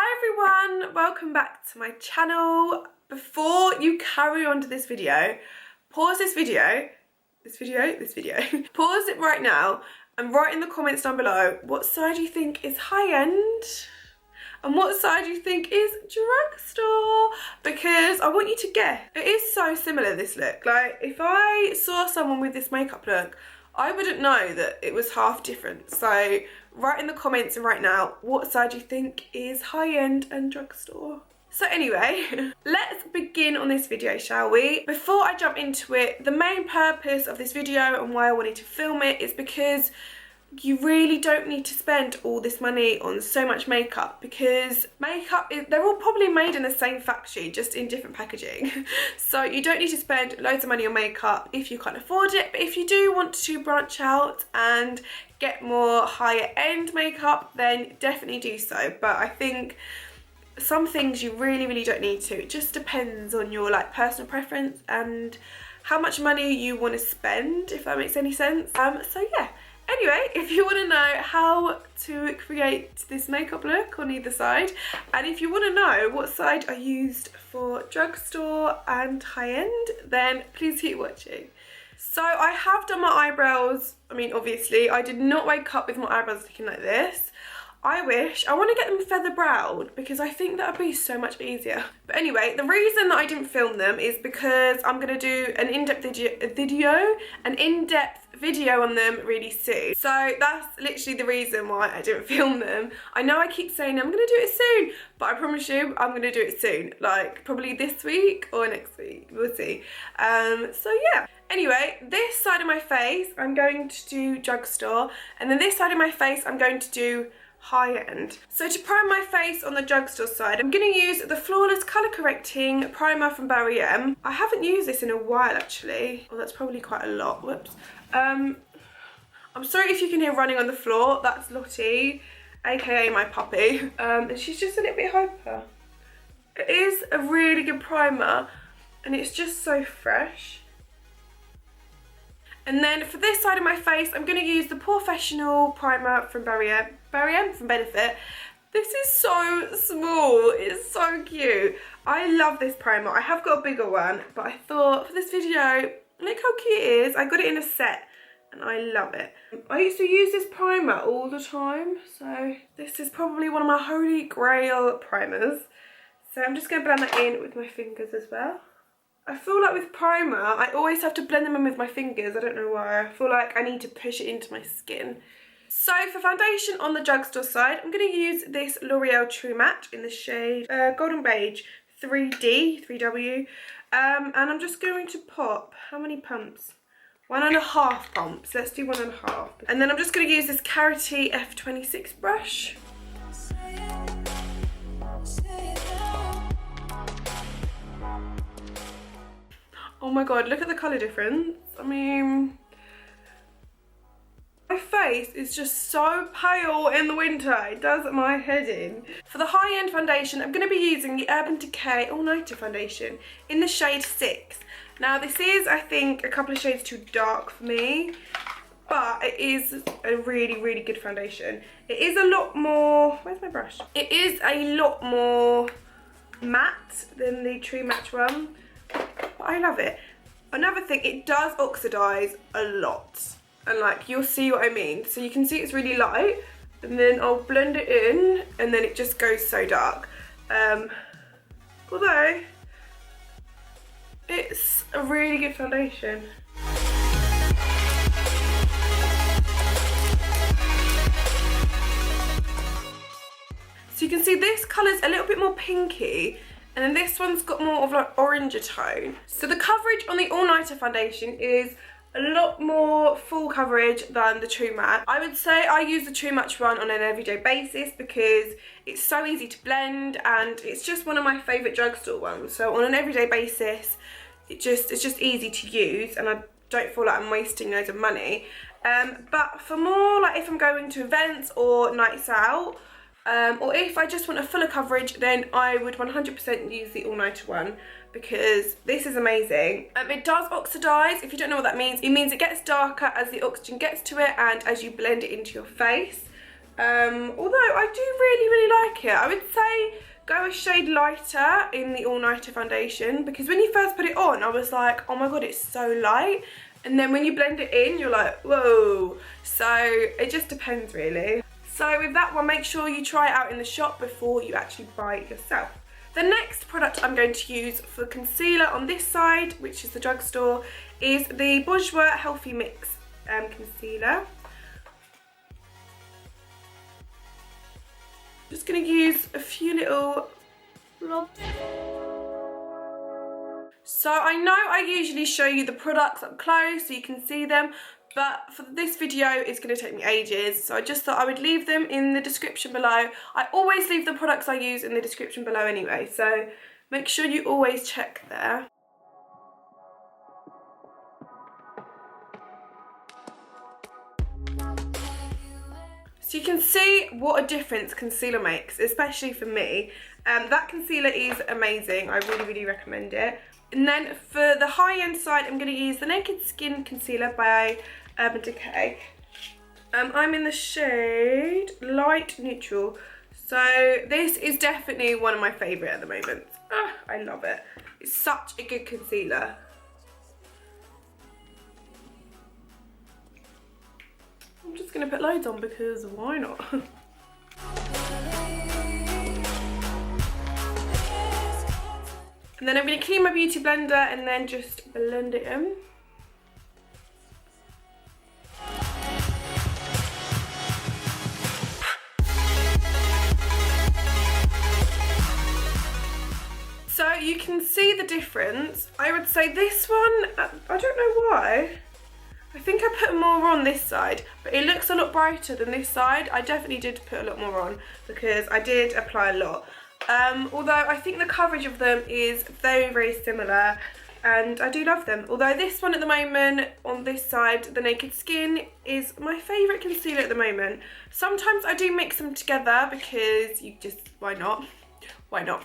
Hi everyone, welcome back to my channel. Before you carry on to this video, pause this video, pause it right now and write in the comments down below what side you think is high-end and what side you think is drugstore, because I want you to guess. It is so similar, this look. Like, if I saw someone with this makeup look, I wouldn't know that it was half different. So write in the comments right now what side you think is high-end and drugstore. So anyway, let's begin on this video, shall we? Before I jump into it, the main purpose of this video and why I wanted to film it is because you really don't need to spend all this money on so much makeup, because they're all probably made in the same factory, just in different packaging. So you don't need to spend loads of money on makeup if you can't afford it. But if you do want to branch out and get more higher end makeup, then definitely do so. But I think some things you really don't need to. It just depends on your personal preference and how much money you want to spend, if that makes any sense. So yeah. Anyway, if you want to know how to create this makeup look on either side, and if you want to know what side I used for drugstore and high-end, then please keep watching. So I have done my eyebrows. I mean, obviously, I did not wake up with my eyebrows looking like this. I want to get them feather brown because I think that would be so much easier. But anyway, the reason that I didn't film them is because I'm going to do an in-depth video on them really soon. So that's literally the reason why I didn't film them. I know I keep saying I'm going to do it soon, but I promise you I'm going to do it soon. Like probably this week or next week. We'll see. So yeah. Anyway, this side of my face I'm going to do drugstore, and then this side of my face I'm going to do high-end. So to prime my face on the drugstore side, I'm going to use the Flawless Colour Correcting Primer from Barry. I haven't used this in a while actually. Well, that's probably quite a lot. Whoops. I'm sorry if you can hear running on the floor. That's Lottie, aka my puppy. And she's just a little bit hyper. It is a really good primer and it's just so fresh. And then for this side of my face, I'm going to use the Porefessional Primer from Barry from Benefit. This is so small. It's so cute. I love this primer. I have got a bigger one, but I thought for this video, look how cute it is. I got it in a set and I love it. I used to use this primer all the time, so this is probably one of my holy grail primers. So I'm just going to blend that in with my fingers as well. I feel like with primer, I always have to blend them in with my fingers. I don't know why. I feel like I need to push it into my skin. So for foundation on the drugstore side, I'm going to use this L'Oreal True Match in the shade Golden Beige 3W. And I'm just going to pop, how many pumps? 1.5 pumps. Let's do 1.5. And then I'm just going to use this Carity F26 brush. Oh my god, look at the colour difference. I mean, my face is just so pale in the winter. It does my head in. For the high-end foundation, I'm going to be using the Urban Decay All Nighter foundation in the shade 6. Now this is, I think, a couple of shades too dark for me, but it is a really good foundation. It is a lot more, where's my brush? It is a lot more matte than the True Match one. I love it. Another thing, it does oxidize a lot, and you'll see what I mean. So you can see it's really light, and then I'll blend it in and then it just goes so dark. Although it's a really good foundation. So you can see this colour's a little bit more pinky, and then this one's got more of oranger tone. So the coverage on the All Nighter foundation is a lot more full coverage than the True Match. I would say I use the True Match one on an everyday basis because it's so easy to blend and it's just one of my favourite drugstore ones. So on an everyday basis, it's just easy to use and I don't feel like I'm wasting loads of money. But for more if I'm going to events or nights out, or if I just want a fuller coverage, then I would 100% use the All Nighter one because this is amazing. It does oxidize. If you don't know what that means, it means it gets darker as the oxygen gets to it and as you blend it into your face. Although I do really like it. I would say go a shade lighter in the All Nighter foundation, because when you first put it on, I was like, oh my god, it's so light. And then when you blend it in, you're like, whoa. So it just depends really. So with that one, make sure you try it out in the shop before you actually buy it yourself. The next product I'm going to use for concealer on this side, which is the Drugstore, is the Bourjois Healthy Mix concealer. Just going to use a few little blobs. So I know I usually show you the products up close so you can see them, but for this video it's going to take me ages, so I just thought I would leave them in the description below. I always leave the products I use in the description below anyway, so make sure you always check there. So you can see what a difference concealer makes, especially for me. That concealer is amazing. I really recommend it. And then for the high-end side, I'm going to use the Naked Skin Concealer by Decay. I'm in the shade Light Neutral. So this is definitely one of my favourite at the moment. I love it. It's such a good concealer. I'm just going to put loads on because why not? And then I'm going to clean my beauty blender and then just blend it in. So you can see the difference. I would say this one, I don't know why. I think I put more on this side, but it looks a lot brighter than this side. I definitely did put a lot more on because I did apply a lot. Although I think the coverage of them is very similar and I do love them. Although this one at the moment on this side, the Naked Skin, is my favourite concealer at the moment. Sometimes I do mix them together because you just, why not? Why not?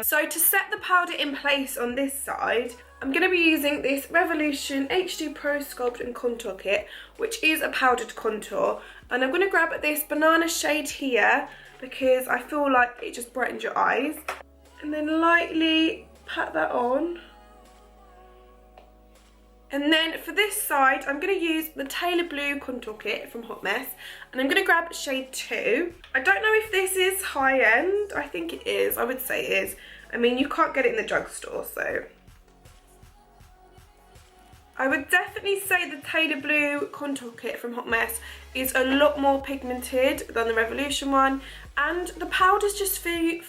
So to set the powder in place on this side, I'm going to be using this Revolution HD Pro Sculpt and Contour Kit, which is a powdered contour. And I'm going to grab this banana shade here because I feel like it just brightens your eyes. And then lightly pat that on. And then for this side, I'm going to use the Tayla Blue Contour Kit from Hotmess. And I'm going to grab shade 2. I don't know if this is high end. I think it is. I would say it is. I mean, you can't get it in the drugstore, so I would definitely say the Tayla Blue Contour Kit from Hotmess is a lot more pigmented than the Revolution one, and the powders just feel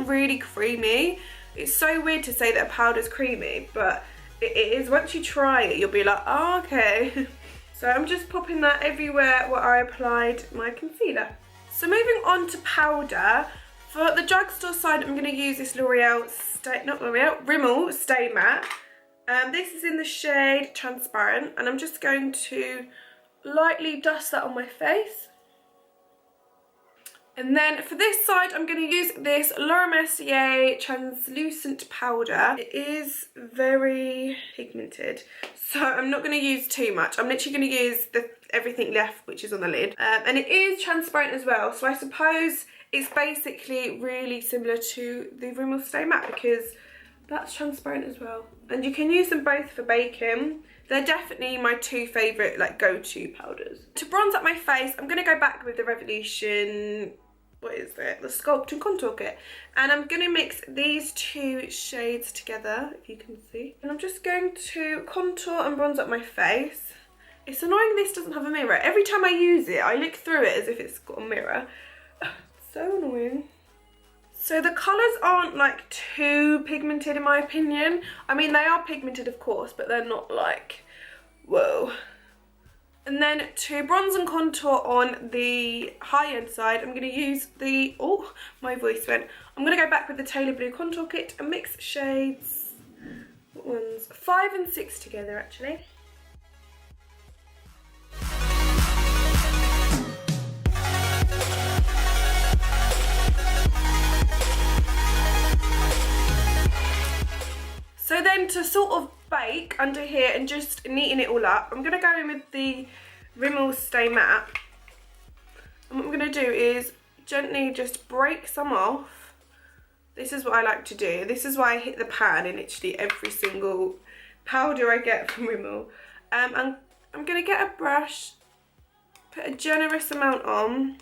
really creamy. It's so weird to say that a powder's creamy, but it is. Once you try it, you'll be like, oh, okay. So I'm just popping that everywhere where I applied my concealer. So moving on to powder, for the drugstore side, I'm going to use this Rimmel Stay Matte. This is in the shade Transparent, and I'm just going to lightly dust that on my face. And then for this side, I'm going to use this Mercier translucent powder. It is very pigmented, so I'm not going to use too much. I'm literally going to use everything left, which is on the lid. And it is transparent as well, so I suppose it's basically really similar to the Rimmel Stay Matte because that's transparent as well. And you can use them both for baking. They're definitely my two favourite like go-to powders. To bronze up my face, I'm going to go back with the Revolution, what is it? The Sculpt and Contour Kit. And I'm going to mix these two shades together, if you can see. And I'm just going to contour and bronze up my face. It's annoying this doesn't have a mirror. Every time I use it, I look through it as if it's got a mirror. So annoying. So the colours aren't like too pigmented in my opinion. I mean, they are pigmented of course, but they're not like, whoa. And then to bronze and contour on the high end side, I'm going to use the, oh, my voice went. I'm going to go back with the Tayla Blue Contour Kit and mix shades, what ones? 5 and 6 together actually. So then to sort of bake under here and just neaten it all up, I'm going to go in with the Rimmel Stay Matte. And what I'm going to do is gently just break some off. This is what I like to do. This is why I hit the pan in literally every single powder I get from Rimmel. And I'm going to get a brush, put a generous amount on,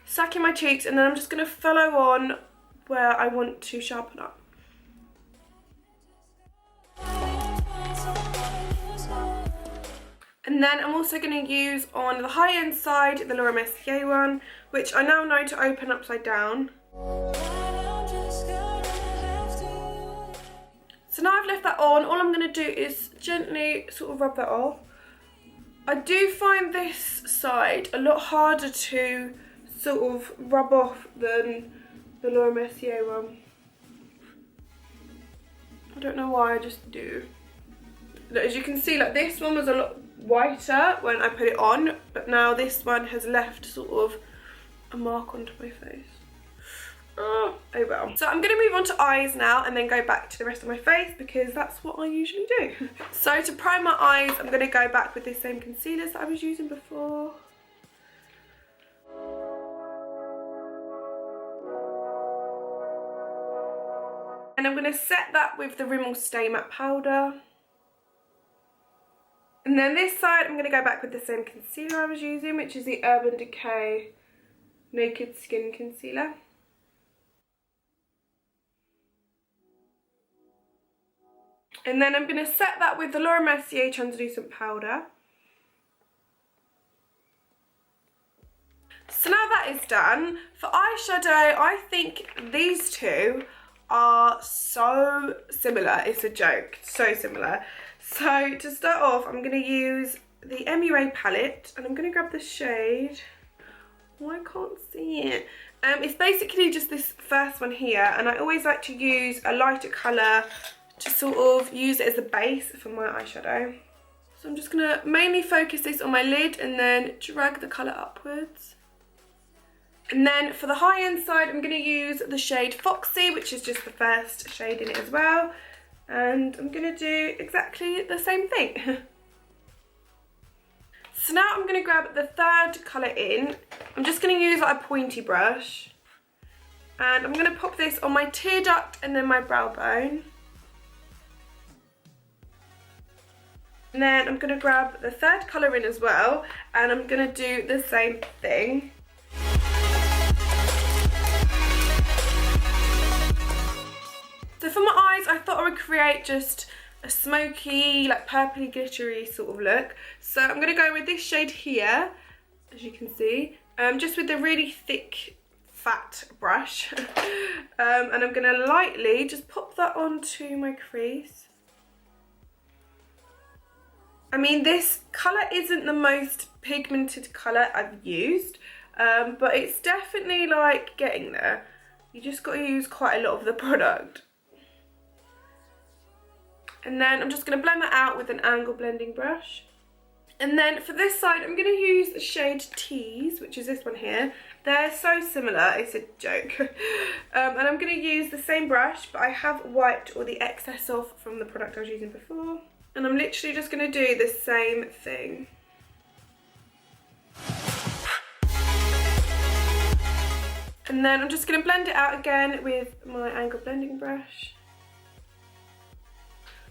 suck in my cheeks, and then I'm just going to follow on where I want to sharpen up. And then I'm also going to use on the high end side the Laura Mercier one, which I now know to open upside down. So now I've left that on, all I'm going to do is gently sort of rub that off. I do find this side a lot harder to sort of rub off than the Laura Mercier one. I don't know why, I just do. As you can see, like this one was a lot whiter when I put it on, but now this one has left sort of a mark onto my face. Oh well. So I'm going to move on to eyes now and then go back to the rest of my face because that's what I usually do. So to prime my eyes, I'm going to go back with the same concealers that I was using before. And I'm going to set that with the Rimmel Stay Matte Powder. And then this side, I'm going to go back with the same concealer I was using, which is the Urban Decay Naked Skin Concealer. And then I'm going to set that with the Laura Mercier Translucent Powder. So now that is done, for eyeshadow, I think these two are so similar. It's a joke, so similar. So to start off, I'm going to use the MUA palette and I'm going to grab the shade. Oh, I can't see it. It's basically just this first one here, and I always like to use a lighter colour to sort of use it as a base for my eyeshadow. So I'm just going to mainly focus this on my lid and then drag the colour upwards. And then for the high end side, I'm going to use the shade Foxy, which is just the first shade in it as well. And I'm going to do exactly the same thing. So now I'm going to grab the third colour in. I'm just going to use like a pointy brush. And I'm going to pop this on my tear duct and then my brow bone. And then I'm going to grab the third colour in as well. And I'm going to do the same thing. So for my eyes, I thought I would create just a smoky, like purpley, glittery sort of look. So I'm going to go with this shade here, as you can see, just with the really thick, fat brush. And I'm going to lightly just pop that onto my crease. I mean, this colour isn't the most pigmented colour I've used, but it's definitely like getting there. You just got to use quite a lot of the product. And then I'm just going to blend that out with an angle blending brush. And then for this side, I'm going to use the shade Tease, which is this one here. They're so similar, it's a joke. And I'm going to use the same brush, but I have wiped all the excess off from the product I was using before. And I'm literally just going to do the same thing. And then I'm just going to blend it out again with my angle blending brush.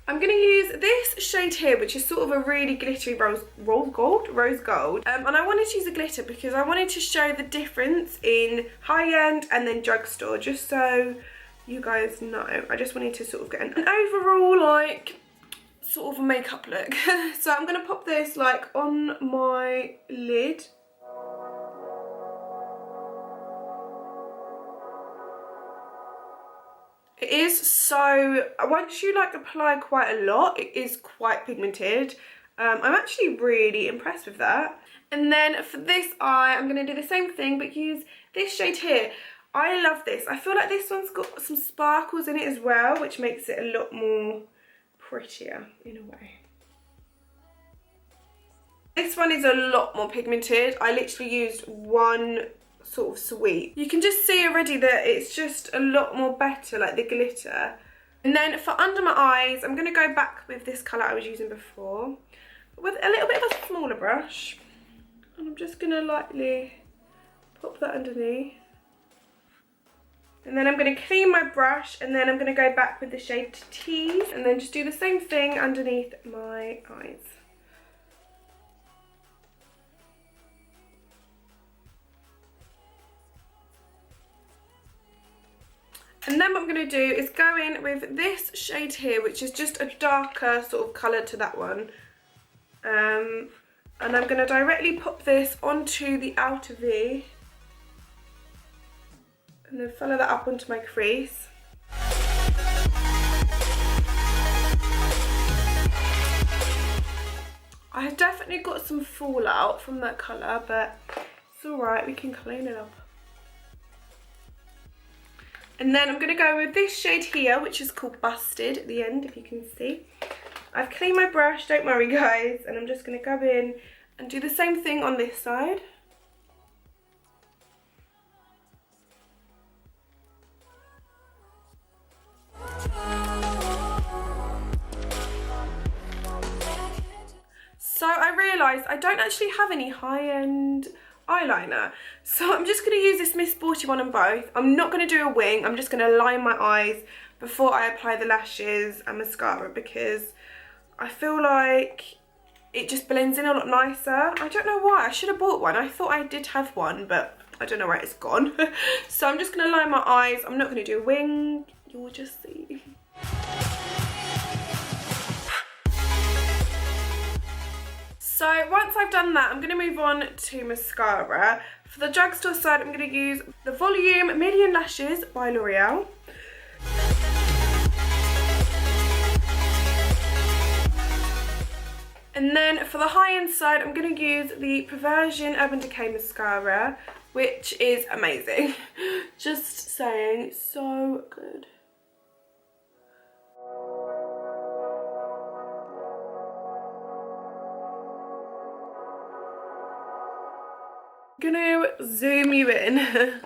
I'm going to use this shade here, which is sort of a really glittery rose gold. And I wanted to use a glitter because I wanted to show the difference in high-end and then drugstore, just so you guys know. I just wanted to sort of get an overall, like, sort of a makeup look. So I'm going to pop this, like, on my lid. It is so, once you like apply quite a lot, it is quite pigmented. I'm actually really impressed with that. And then for this eye, I'm going to do the same thing, but use this shade here. I love this. I feel like this one's got some sparkles in it as well, which makes it a lot more prettier in a way. This one is a lot more pigmented. I literally used one sort of sweep. You can just see already that it's just a lot more better, like the glitter. And then for under my eyes, I'm going to go back with this colour I was using before, with a little bit of a smaller brush. And I'm just going to lightly pop that underneath. And then I'm going to clean my brush, and then I'm going to go back with the shade Tease, and then just do the same thing underneath my eyes. And then what I'm going to do is go in with this shade here, which is just a darker sort of colour to that one. And I'm going to directly pop this onto the outer V. And then follow that up onto my crease. I have definitely got some fallout from that colour, but it's alright, we can clean it up. And then I'm going to go with this shade here, which is called Busted at the end, if you can see. I've cleaned my brush, don't worry guys, and I'm just going to go in and do the same thing on this side. So I realised I don't actually have any high-end eyeliner, so I'm just going to use this Miss Sporty one on both. I'm not going to do a wing, I'm just going to line my eyes before I apply the lashes and mascara, because I feel like it just blends in a lot nicer. I don't know why, I should have bought one. I thought I did have one, but I don't know where it's gone. So I'm just going to line my eyes. I'm not going to do a wing, you'll just see. So once I've done that, I'm going to move on to mascara. For the Drugstore side, I'm going to use the Volume Million Lashes by Loreal. And then for the high-end side, I'm going to use the Perversion Urban Decay mascara, which is amazing. Just saying, so good. Gonna zoom you in.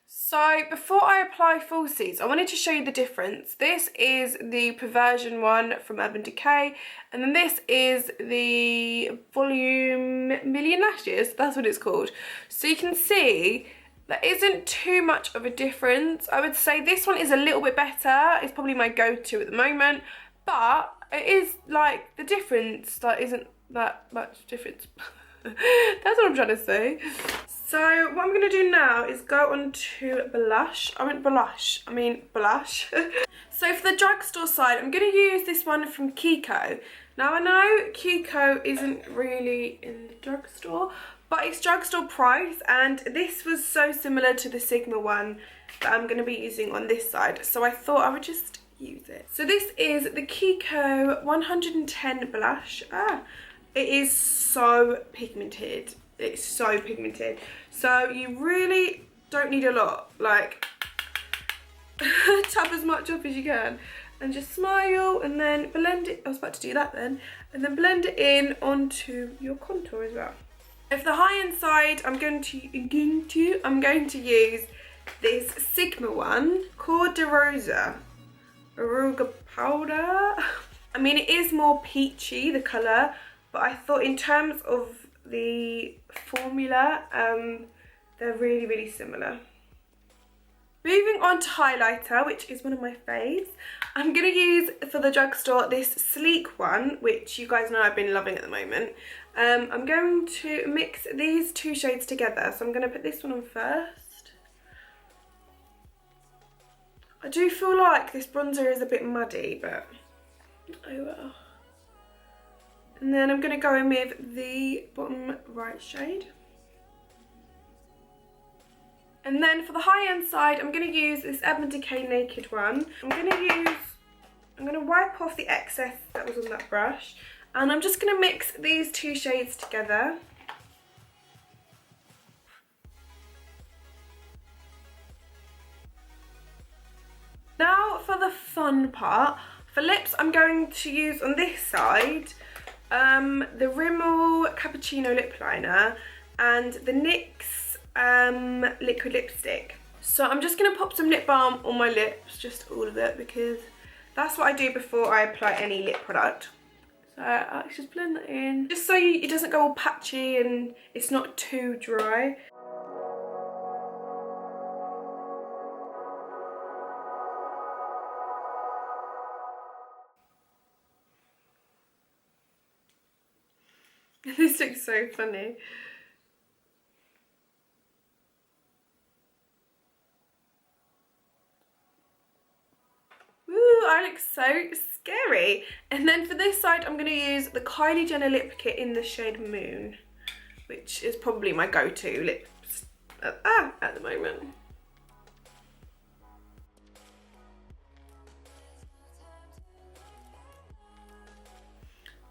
So before I apply falsies, I wanted to show you the difference. This is the Perversion one from Urban Decay, and then this is the Volume Million Lashes, that's what it's called. So you can see there isn't too much of a difference. I would say this one is a little bit better. It's probably my go-to at the moment, but it is like the difference that isn't that much difference. That's what I'm trying to say. So what I'm going to do now is go on to blush. I mean blush. So for the Drugstore side, I'm going to use this one from Kiko. Now I know Kiko isn't really in the drugstore, but it's drugstore price, and this was so similar to the Sigma one that I'm going to be using on this side. So I thought I would just use it. So this is the Kiko 110 blush. It is so pigmented. It's so pigmented. So you really don't need a lot. Like, tap as much up as you can. And just smile and then blend it. I was about to do that then. And then blend it in onto your contour as well. For the high-end side, I'm going to use this Sigma one called De Rosa Arugula Powder. I mean, it is more peachy, the colour. But I thought in terms of the formula, they're really, really similar. Moving on to highlighter, which is one of my faves. I'm going to use, for the Drugstore, this sleek one, which you guys know I've been loving at the moment. I'm going to mix these two shades together. So I'm going to put this one on first. I do feel like this bronzer is a bit muddy, but oh well. And then I'm going to go in with the bottom right shade. And then for the high-end side, I'm going to use this Urban Decay Naked one. I'm going to wipe off the excess that was on that brush. And I'm just going to mix these two shades together. Now for the fun part. For lips, I'm going to use on this side the Rimmel Cappuccino Lip Liner and the NYX liquid lipstick. So I'm just going to pop some lip balm on my lips, just all of it, because that's what I do before I apply any lip product. So I just blend that in, just so it doesn't go all patchy and it's not too dry. This looks so funny. Woo, I look so scary. And then for this side, I'm going to use the Kylie Jenner Lip Kit in the shade Moon, which is probably my go-to lips at the moment.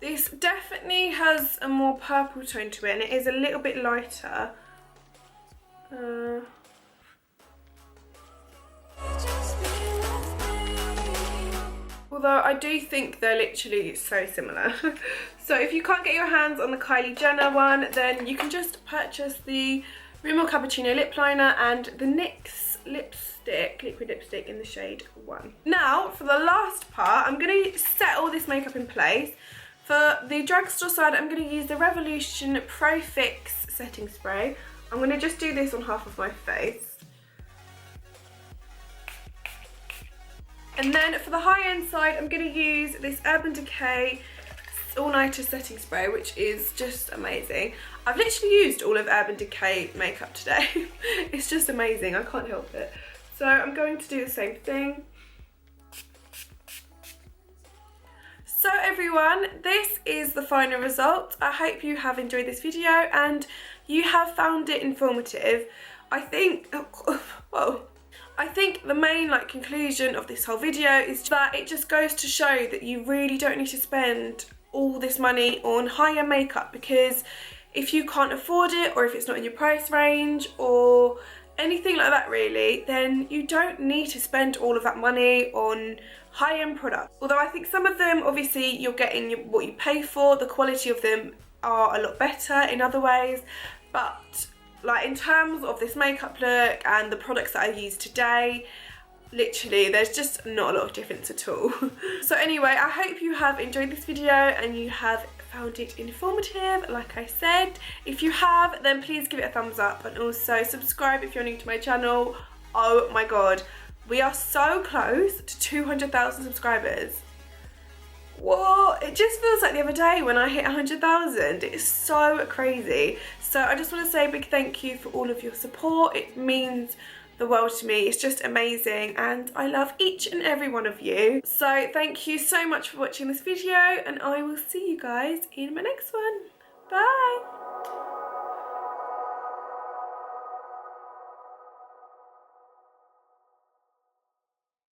This definitely has a more purple tone to it, and it is a little bit lighter. Although I do think they're literally so similar. So if you can't get your hands on the Kylie Jenner one, then you can just purchase the Rimmel Cappuccino Lip Liner and the NYX lipstick, liquid lipstick in the shade 1. Now, for the last part, I'm going to set all this makeup in place. For the Drugstore side, I'm going to use the Revolution Pro Fix setting spray. I'm going to just do this on half of my face. And then for the high-end side, I'm going to use this Urban Decay All-Nighter setting spray, which is just amazing. I've literally used all of Urban Decay makeup today. It's just amazing, I can't help it. So I'm going to do the same thing. So everyone, this is the final result. I hope you have enjoyed this video and you have found it informative. I think the main conclusion of this whole video is that it just goes to show that you really don't need to spend all this money on high-end makeup, because if you can't afford it, or if it's not in your price range, or anything like that really, then you don't need to spend all of that money on high-end products. Although I think some of them, obviously you're getting what you pay for, the quality of them are a lot better in other ways, but in terms of this makeup look and the products that I use today, literally there's just not a lot of difference at all. So anyway, I hope you have enjoyed this video and you have found it informative, like I said. If you have, then please give it a thumbs up, and also subscribe if you're new to my channel. Oh my god, we are so close to 200,000 subscribers. What? It just feels like the other day when I hit 100,000. It's so crazy. So I just want to say a big thank you for all of your support. It means the world to me. It's just amazing, and I love each and every one of you. So thank you so much for watching this video, and I will see you guys in my next one. Bye.